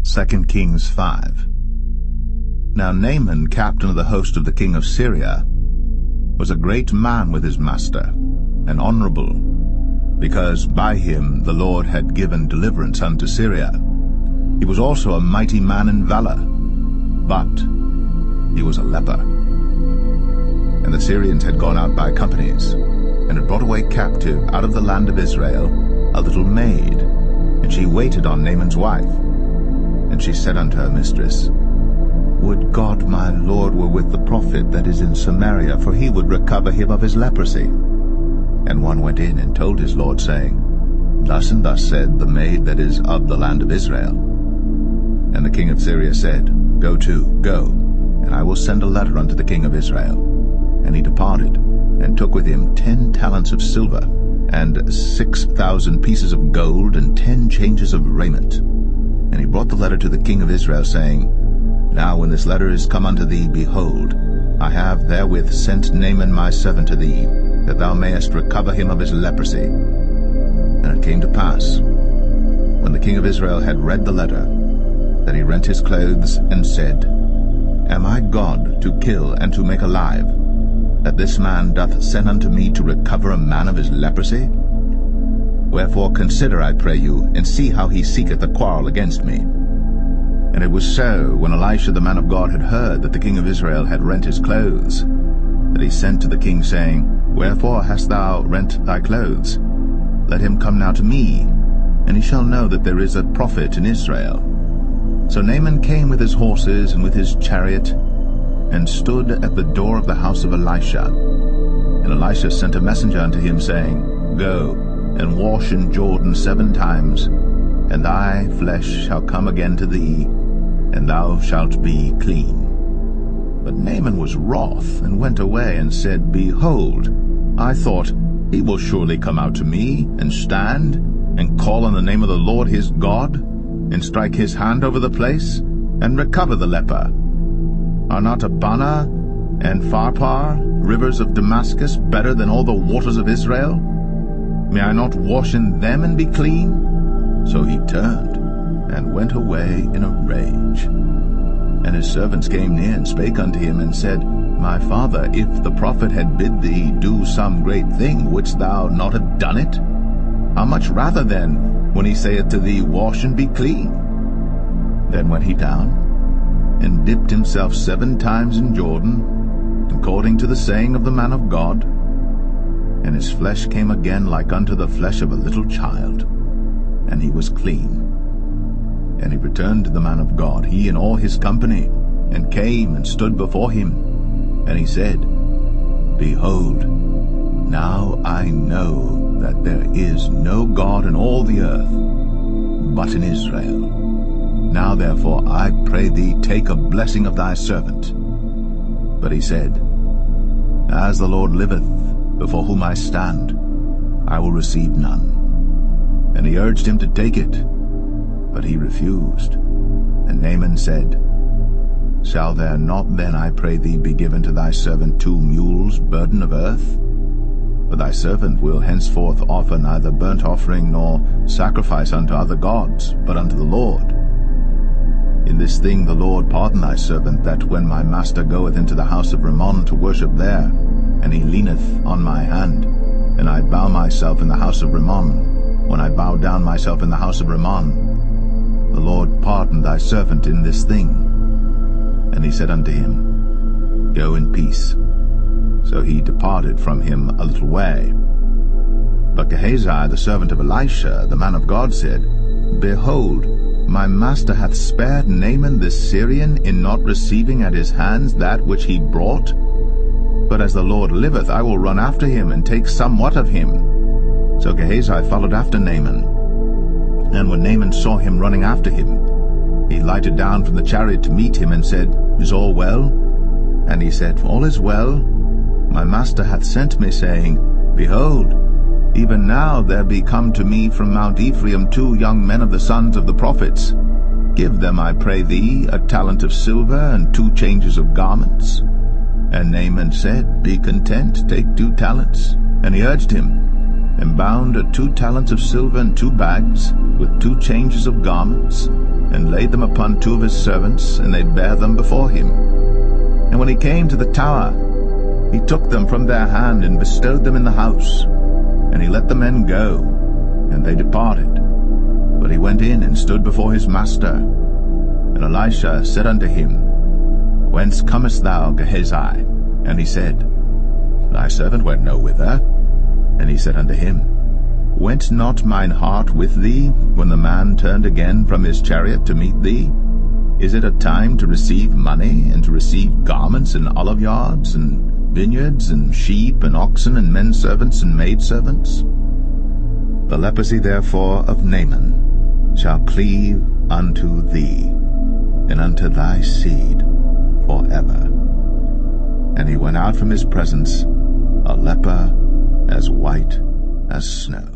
2 Kings 5. Now Naaman, captain of the host of the king of Syria, was a great man with his master, and honorable, because by him the Lord had given deliverance unto Syria. He was also a mighty man in valor, but he was a leper. And the Syrians had gone out by companies, and had brought away captive out of the land of Israel a little maid, and she waited on Naaman's wife. And she said unto her mistress, Would God my Lord were with the prophet that is in Samaria, for he would recover him of his leprosy. And one went in and told his lord, saying, Thus and thus said the maid that is of the land of Israel. And the king of Syria said, Go, and I will send a letter unto the king of Israel. And he departed, and took with him 10 talents of silver, and 6,000 pieces of gold, and 10 changes of raiment. And he brought the letter to the king of Israel, saying, Now when this letter is come unto thee, behold, I have therewith sent Naaman my servant to thee, that thou mayest recover him of his leprosy. And it came to pass, when the king of Israel had read the letter, that he rent his clothes, and said, Am I God to kill and to make alive, that this man doth send unto me to recover a man of his leprosy? Wherefore consider, I pray you, and see how he seeketh a quarrel against me. And it was so, when Elisha the man of God had heard that the king of Israel had rent his clothes, that he sent to the king, saying, Wherefore hast thou rent thy clothes? Let him come now to me, and he shall know that there is a prophet in Israel. So Naaman came with his horses and with his chariot, and stood at the door of the house of Elisha. And Elisha sent a messenger unto him, saying, Go, and wash in Jordan 7 times, and thy flesh shall come again to thee, and thou shalt be clean. But Naaman was wroth, and went away, and said, Behold, I thought, he will surely come out to me, and stand, and call on the name of the Lord his God, and strike his hand over the place, and recover the leper. Are not Abana and Pharpar, rivers of Damascus, better than all the waters of Israel? May I not wash in them and be clean? So he turned, and went away in a rage. And his servants came near, and spake unto him, and said, My father, if the prophet had bid thee do some great thing, wouldst thou not have done it? How much rather then, when he saith to thee, Wash and be clean? Then went he down, and dipped himself 7 times in Jordan, according to the saying of the man of God. And his flesh came again like unto the flesh of a little child, and he was clean. And he returned to the man of God, he and all his company, and came and stood before him. And he said, Behold, now I know that there is no God in all the earth, but in Israel. Now therefore I pray thee, take a blessing of thy servant. But he said, As the Lord liveth, before whom I stand, I will receive none. And he urged him to take it, but he refused. And Naaman said, Shall there not then, I pray thee, be given to thy servant 2 mules, burden of earth? For thy servant will henceforth offer neither burnt offering nor sacrifice unto other gods, but unto the Lord. In this thing the Lord pardon thy servant, that when my master goeth into the house of Rimmon to worship there, and he leaneth on my hand, and I bow myself in the house of Rimmon, when I bow down myself in the house of Rimmon, the Lord pardon thy servant in this thing. And he said unto him, Go in peace. So he departed from him a little way. But Gehazi, the servant of Elisha, the man of God, said, Behold, my master hath spared Naaman this Syrian in not receiving at his hands that which he brought. But as the Lord liveth, I will run after him, and take somewhat of him. So Gehazi followed after Naaman. And when Naaman saw him running after him, he lighted down from the chariot to meet him, and said, Is all well? And he said, All is well. My master hath sent me, saying, Behold, even now there be come to me from Mount Ephraim 2 young men of the sons of the prophets. Give them, I pray thee, a talent of silver, and 2 changes of garments. And Naaman said, Be content, take 2 talents. And he urged him, and bound 2 talents of silver in 2 bags, with 2 changes of garments, and laid them upon 2 of his servants, and they bare them before him. And when he came to the tower, he took them from their hand and bestowed them in the house. And he let the men go, and they departed. But he went in and stood before his master. And Elisha said unto him, Whence comest thou, Gehazi? And he said, Thy servant went no whither. And he said unto him, Went not mine heart with thee, when the man turned again from his chariot to meet thee? Is it a time to receive money, and to receive garments and oliveyards, and vineyards, and sheep, and oxen, and men servants, and maid servants? The leprosy therefore of Naaman shall cleave unto thee, and unto thy seed forever. And he went out from his presence, a leper as white as snow.